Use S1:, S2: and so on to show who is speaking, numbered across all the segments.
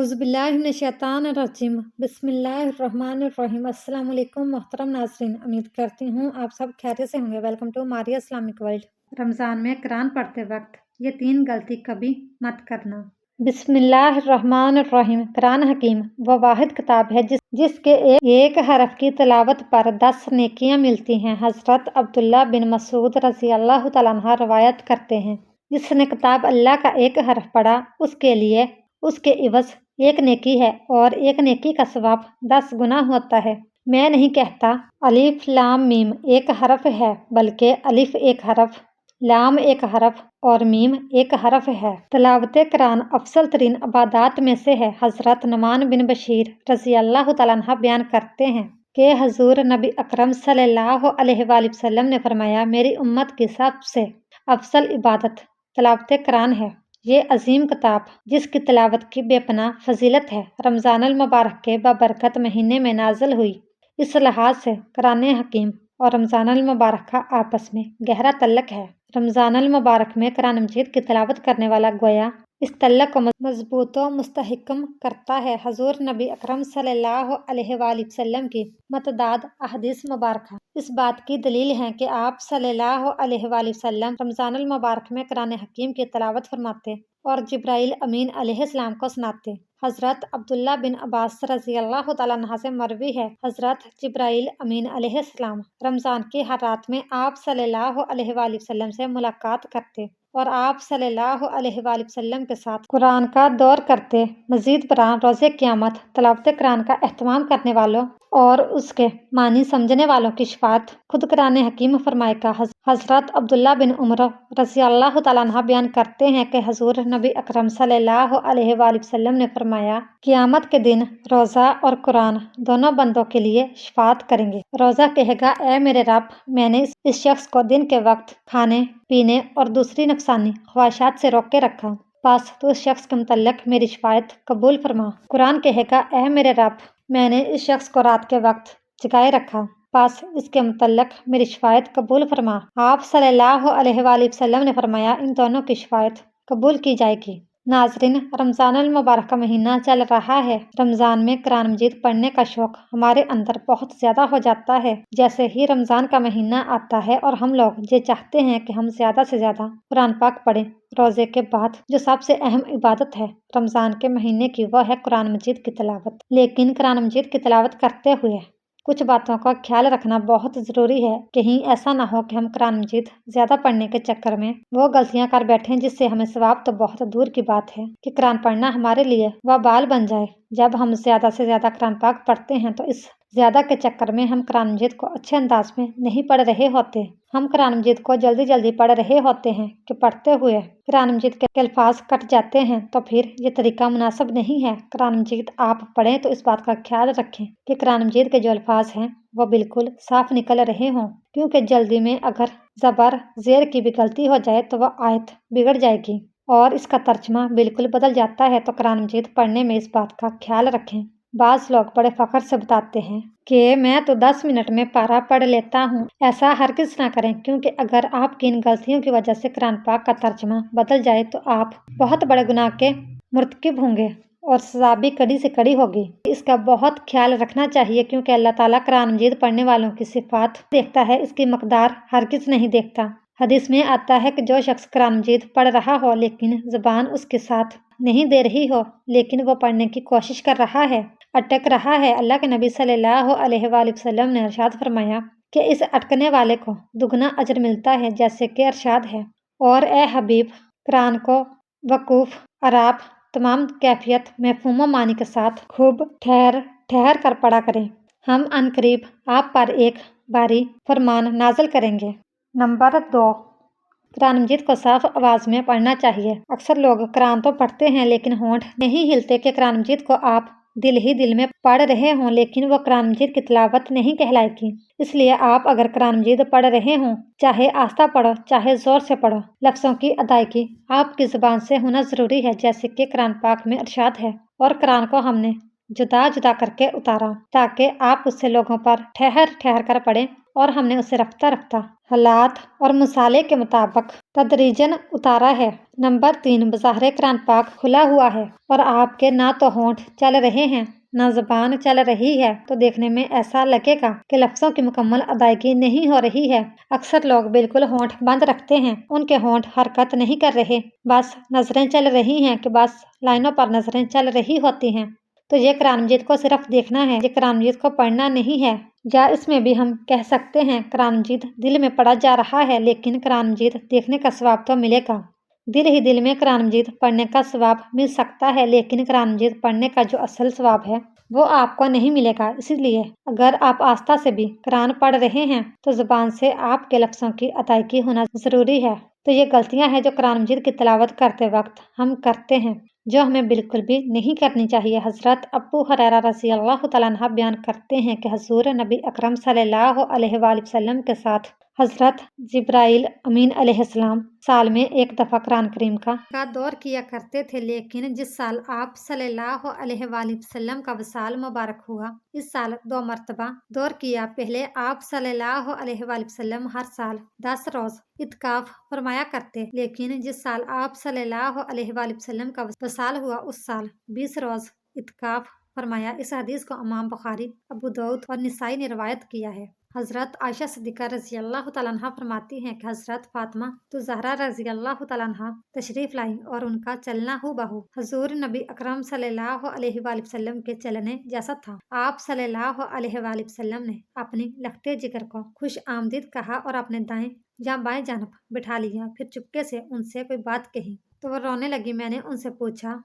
S1: औज़ुबिल्लाहिमिनश्शैतानिर्रजीम बिस्मिल्लाहिर्रहमानिर्रहीम। अस्सलाम वालेकुम मोहतरम नाज़रीन, उम्मीद करती हूँ आप सब खैरियत से होंगे। Welcome to Maria Islamic world. Ramzan में कुरान पढ़ते वक्त ये 3 गलती कभी मत करना। बिस्मिल्लाहिर्रहमानिर्रहीम। कुरान हकीम व वाहिद किताब है जिसके एक हरफ की तिलावत पर 10 नेकियां मिलती हैं। हज़रत अब्दुल्ला बिन मसूद रज़ी अल्लाह तआला अन्हु रवायत करते हैं, जिसने किताब अल्लाह का एक हरफ पढ़ा उसके लिए उसके इवज़ 1 नेकी है और 1 नेकी का सवाब 10 गुना होता है। मैं नहीं कहता अलिफ लाम मीम एक हरफ है, बल्कि अलिफ एक हरफ, लाम एक हरफ और मीम एक हरफ है। तिलावत कुरान अफसल तरीन इबादत में से है। हज़रत नुमान बिन बशीर रज़ी अल्लाह तआला अन्हु बयान करते हैं कि हजूर नबी अकरम सल्लल्लाहु अलैहि वसल्लम ने फरमाया, मेरी उम्मत की सबसे अफसल इबादत तिलावत कुरान है। ये अजीम किताब जिसकी तिलावत की बेपनाह फजीलत है, रमज़ानुल मुबारक के बाबरकत महीने में नाजिल हुई। इस लिहाज से कुरान हकीम और रमज़ानुल मुबारक का आपस में गहरा तल्लक है। रमज़ानुल मुबारक में कुरान मजीद की तिलावत करने वाला गोया इस तल्लक को मजबूत व मुस्तहकम करता है। हजूर नबी अकरम सल्लल्लाहु अलैहि वसल्लम की मतदाद अहदीस मुबारक इस बात की दलील है कि आप सल्लल्लाहु अलैहि वसल्लम रमज़ानुल मुबारक में कुरान हकीम की तिलावत फरमाते और जिब्राइल अमीन अलैहिस्सलाम को सुनाते। हज़रत अब्दुल्ला बिन अब्बास रज़ी अल्लाह तआला अन्हु से मरवी है, हज़रत जिब्राइल अमीन अलैहिस्सलाम रमज़ान की हर रात में आप सल्लल्लाहु अलैहि वसल्लम से मुलाकात करते और आप सल्लल्लाहु अलैहि वसल्लम के साथ कुरान का दौर करते। मज़ीद बरान रोज़े क़यामत तिलावत कुरान का एहतमाम करने वालों और उसके मानी समझने वालों की शफ़ाअत खुद कुरान हकीम फरमाएगा। हज़रत अब्दुल्ला बिन उमर रज़ी अल्लाह तआला अन्हु बयान करते हैं कि हजूर नबी अकरम सल्लल्लाहु अलैहि वसल्लम ने फरमाया, क़यामत के दिन रोज़ा और कुरान दोनों बंदों के लिए शफ़ाअत करेंगे। रोज़ा कहेगा, ए मेरे रब, मैंने इस शख्स को दिन के वक्त खाने पीने और दूसरी नफसानी ख्वाहिशात से रोक के रखा, बस तो इस शख्स के मुतल्लिक मेरी शफ़ाअत कबूल फरमा। कुरान कहेगा, ए मेरे रब, मैंने इस शख्स को रात के वक्त जगाए रखा, बस इसके मुतल्लिक मेरी शफ़ाअत कबूल फरमा। आप सल्लल्लाहु अलैहि वसल्लम ने फरमाया, इन दोनों की शफ़ाअत कबूल की जाएगी। नाज़रीन, रमज़ानुल मुबारक का महीना चल रहा है। रमज़ान में कुरान मजीद पढ़ने का शौक़ हमारे अंदर बहुत ज़्यादा हो जाता है। जैसे ही रमज़ान का महीना आता है और हम लोग ये चाहते हैं कि हम ज़्यादा से ज़्यादा कुरान पाक पढ़ें। रोज़े के बाद जो सबसे अहम इबादत है रमज़ान के महीने की, वह है कुरान मजीद की तिलावत। लेकिन कुरान मजीद की तिलावत करते हुए कुछ बातों का ख्याल रखना बहुत ज़रूरी है। कहीं ऐसा ना हो कि हम कुरान मजीद ज़्यादा पढ़ने के चक्कर में वो गलतियां कर बैठें जिससे हमें सवाब तो बहुत दूर की बात है कि कुरान पढ़ना हमारे लिए वबाल बन जाए। जब हम ज़्यादा से ज़्यादा कुरान पाक पढ़ते हैं तो इस ज़्यादा के चक्कर में हम कुरान मजीद को अच्छे अंदाज में नहीं पढ़ रहे होते। हम कुरान मजीद को जल्दी जल्दी पढ़ रहे होते हैं कि पढ़ते हुए कुरान मजीद के अल्फाज कट जाते हैं, तो फिर ये तरीका मुनासिब नहीं है। कुरान मजीद आप पढ़ें तो इस बात का ख्याल रखें कि कुरान मजीद के जो अल्फाज हैं वो बिल्कुल साफ निकल रहे हों, क्योंकि जल्दी में अगर ज़बर ज़ेर की भी गलती हो जाए तो वह आयत बिगड़ जाएगी और इसका तर्जमा बिल्कुल बदल जाता है। तो कुरान मजीद पढ़ने में इस बात का ख्याल रखें। बाज़ लोग बड़े फ़ख्र से बताते हैं कि मैं तो 10 मिनट में पारा पढ़ लेता हूँ। ऐसा हरगिज़ ना करें, क्योंकि अगर आपकी इन गलतियों की वजह से कुरान पाक का तर्जमा बदल जाए तो आप बहुत बड़े गुनाह के मुर्तकिब होंगे और सज़ा भी कड़ी से कड़ी होगी। इसका बहुत ख्याल रखना चाहिए, क्योंकि अल्लाह ताला कुरान मजीद पढ़ने वालों की सिफ़ात देखता है, इसकी मकदार हरगिज़ नहीं देखता। हदीस में आता है कि जो शख्स कुरान मजीद पढ़ रहा हो लेकिन ज़बान उसके साथ नहीं दे रही हो, लेकिन वो पढ़ने की कोशिश कर रहा है, अटक रहा है, अल्लाह के नबी सल्लल्लाहु अलैहि वसल्लम ने इरशाद फरमाया कि इस अटकने वाले को दुगना अजर मिलता है। जैसे कि इरशाद है, और ए हबीब, कुरान को वकूफ़, अराब, तमाम कैफियत, मफ़हूम मानी के साथ खूब ठहर ठहर कर पढ़ा करें। हम अनकरीब आप पर एक बारी फरमान नाज़िल करेंगे। नंबर 2, कुरान मजीद को साफ आवाज़ में पढ़ना चाहिए। अक्सर लोग कुरान तो पढ़ते हैं लेकिन होंठ नहीं हिलते कि कुरान मजीद को आप दिल ही दिल में पढ़ रहे हों, लेकिन वो कुरान मजीद की तिलावत नहीं कहलाएगी। इसलिए आप अगर कुरान मजीद पढ़ रहे हों, चाहे आस्ता पढ़ो चाहे ज़ोर से पढ़ो, लफ्ज़ों की अदायगी आपकी ज़ुबान से होना ज़रूरी है। जैसे कि कुरान पाक में इरशाद है, और कुरान को हमने जुदा जुदा करके उतारा ताकि आप उससे लोगों पर ठहर ठहर कर पढ़ें, और हमने उसे रफ्ता रफ्ता हालात और मसाले के मुताबिक तदरीजन उतारा है। नंबर 3, बज़ाहिर कुरान पाक खुला हुआ है और आपके ना तो होंठ चल रहे हैं ना ज़बान चल रही है, तो देखने में ऐसा लगेगा कि लफ्ज़ों की मुकम्मल अदायगी नहीं हो रही है। अक्सर लोग बिल्कुल होंठ बंद रखते हैं, उनके होंठ हरकत नहीं कर रहे, बस नज़रें चल रही हैं कि बस लाइनों पर नज़रें चल रही होती हैं। तो ये कुरान मजीद को सिर्फ देखना है, ये कुरान मजीद को पढ़ना नहीं है। या इसमें भी हम कह सकते हैं कुरान मजीद दिल में पढ़ा जा रहा है, लेकिन कुरान मजीद देखने का सवाब तो मिलेगा। दिल ही दिल में कुरान मजीद पढ़ने का सवाब मिल सकता है, लेकिन कुरान मजीद पढ़ने का जो असल सवाब है वो आपको नहीं मिलेगा। इसलिए अगर आप आस्था से भी कुरान पढ़ रहे हैं तो ज़ुबान से आपके लफ्ज़ों की अदायगी होना ज़रूरी है। तो ये गलतियां हैं जो कुरान मजीद की तिलावत करते वक्त हम करते हैं, जो हमें बिल्कुल भी नहीं करनी चाहिए। हज़रत अबू हुरैरा रज़ियल्लाहु तआला अन्हु बयान करते हैं कि हज़ूर नबी अकरम सल्लल्लाहु अलैहि वसल्लम के साथ हज़रत जिब्राइल अमीन अलैहिस्सलाम साल में एक दफ़ा कुरान करीम का दौर किया करते थे, लेकिन जिस साल आप सल्लल्लाहु अलैहि वसल्लम का वसाल मुबारक हुआ, इस साल 2 मरतबा दौर किया। पहले आप सल्लल्लाहु अलैहि वसल्लम हर साल 10 रोज़ इत्काफ फरमाया करते, लेकिन जिस साल आप सल्लल्लाहु अलैहि वसल्लम का वसाल हुआ उस साल 20 रोज़ इत्काफ फरमाया। इस हदीस को इमाम बुखारी, अबू दाऊद और निसाई ने रवायत किया है। हज़रत आयशा सिद्दीक़ा रज़ियल्लाहु तआला अन्हा फरमाती हैं कि हज़रत फातिमा तो ज़हरा रज़ियल्लाहु तआला अन्हा तशरीफ़ लाई और उनका चलना हूबहू हज़ूर नबी अकरम सल्लल्लाहु अलैहि वसल्लम के चलने जैसा था। आप सल्लल्लाहु अलैहि वसल्लम ने अपनी लखते जिगर को खुश आमदीद कहा और अपने दाएं या बाएं जानब बिठा लिया। फिर चुपके से उनसे कोई बात कही तो वो रोने लगी। मैंने उनसे पूछा,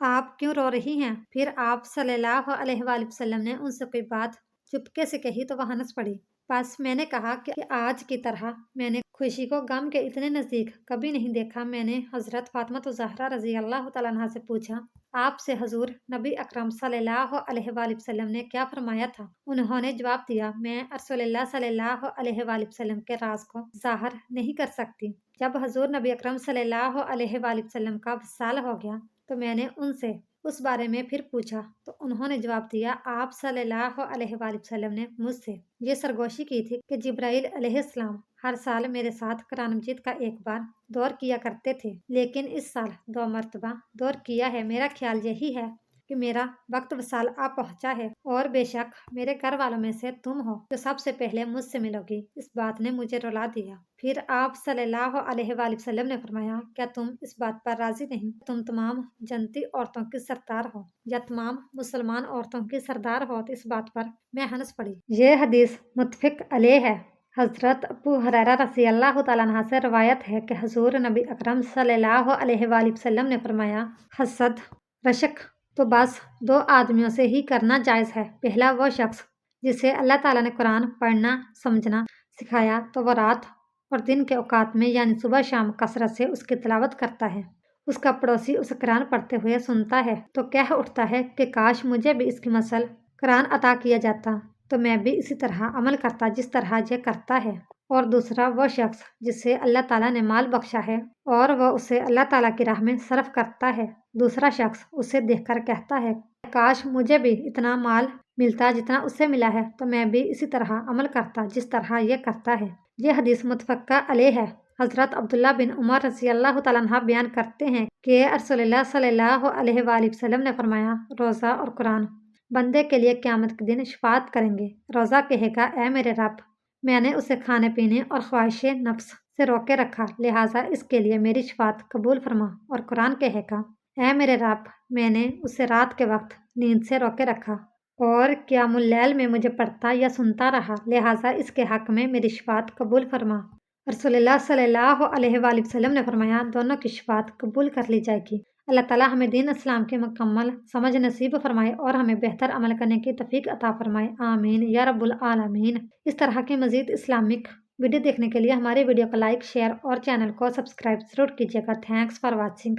S1: आप क्यों रो रही हैं? फिर आप सल्लल्लाहु अलैहि वसल्लम ने उनसे कोई बात चुपके से कही तो वह हंस पड़ी। बस मैंने कहा कि आज की तरह मैंने खुशी को गम के इतने नज़दीक कभी नहीं देखा। मैंने हज़रत फातिमा तो ज़हरा रज़ियल्लाहु तआला अन्हा से पूछा, आपसे हज़ूर नबी अकरम सल्लल्लाहु अलैहि वसल्लम ने क्या फरमाया था? उन्होंने जवाब दिया, मैं रसूलुल्लाह सल्लल्लाहु अलैहि वसल्लम के राज को ज़ाहिर नहीं कर सकती। जब हज़ूर नबी अकरम सल्लल्लाहु अलैहि वसल्लम का वसाल हो गया तो मैंने उनसे उस बारे में फिर पूछा तो उन्होंने जवाब दिया, आप सल्लल्लाहु अलैहि वसल्लम ने मुझसे ये सरगोशी की थी कि जिब्राइल अलैहिस्सलाम हर साल मेरे साथ कुरान मजीद का एक बार दौर किया करते थे, लेकिन इस साल 2 मरतबा दौर किया है। मेरा ख्याल यही है कि मेरा वक्त वसाल आ पहुंचा है और बेशक मेरे घर वालों में से तुम हो जो सबसे पहले मुझसे मिलोगी। इस बात ने मुझे रुला दिया। फिर आप सल्लल्लाहु अलैहि वसल्लम ने फरमाया, क्या तुम इस बात पर राजी नहीं? तुम तमाम जनती औरतों की सरदार हो या तमाम मुसलमान औरतों की सरदार हो? तो इस बात पर मैं हंस पड़ी। ये हदीस मुत्तफ़िक़ अलैह है। हज़रत अबू हुरैरा रज़ियल्लाहु तआला अन्हु से रवायत है कि हज़ूर नबी अकरम सल्लल्लाहु अलैहि वसल्लम ने फरमाया, हसद रशक तो बस 2 आदमियों से ही करना जायज़ है। पहला वो शख्स जिसे अल्लाह ताला ने कुरान पढ़ना समझना सिखाया तो वह रात और दिन के औकात में यानी सुबह शाम कसरत से उसकी तिलावत करता है। उसका पड़ोसी उसे कुरान पढ़ते हुए सुनता है तो कह उठता है कि काश मुझे भी इसकी मसल कुरान अता किया जाता तो मैं भी इसी तरह अमल करता जिस तरह ये करता है। और दूसरा वो शख्स जिसे अल्लाह ताला ने माल बख्शा है और वह उसे अल्लाह ताला की राह में सर्फ करता है। दूसरा शख्स उसे देखकर कहता है, काश मुझे भी इतना माल मिलता जितना उसे मिला है तो मैं भी इसी तरह अमल करता जिस तरह ये करता है। ये हदीस मुत्तफ़क़ा अलैह है। हज़रत अब्दुल्ला बिन उमर रज़ियल्लाहु तआला अन्हु बयान करते हैं कि रसूलुल्लाह सल्लल्लाहु अलैहि वसल्लम ने फरमाया, रोज़ा और कुरान बंदे के लिए क़यामत के दिन शफ़ाअत करेंगे। रोज़ा कहेगा, ए मेरे रब, मैंने उसे खाने पीने और ख्वाहिश नफ्स से रोके रखा, लिहाजा इसके लिए मेरी शफ़ाअत कबूल फरमा। और कुरान कहेगा, ऐ मेरे रब, मैंने उसे रात के वक्त नींद से रोके रखा और क़ियामुल लैल में मुझे पढ़ता या सुनता रहा, लिहाजा इसके हक़ में मेरी शफ़ाअत कबूल फरमा। रसूलुल्लाह सल्लल्लाहु अलैहि वसल्लम ने फरमाया, दोनों की शफ़ाअत कबूल कर ली जाएगी। अल्लाह ताला हमें दीन इस्लाम की मुकम्मल समझ नसीब फरमाए और हमें बेहतर अमल करने की तौफीक अता फरमाए। आमीन या रब्बुल आलमीन। इस तरह के मज़ीद इस्लामिक वीडियो देखने के लिए हमारे वीडियो को लाइक, शेयर और चैनल को सब्सक्राइब ज़रूर कीजिएगा। Thanks for watching.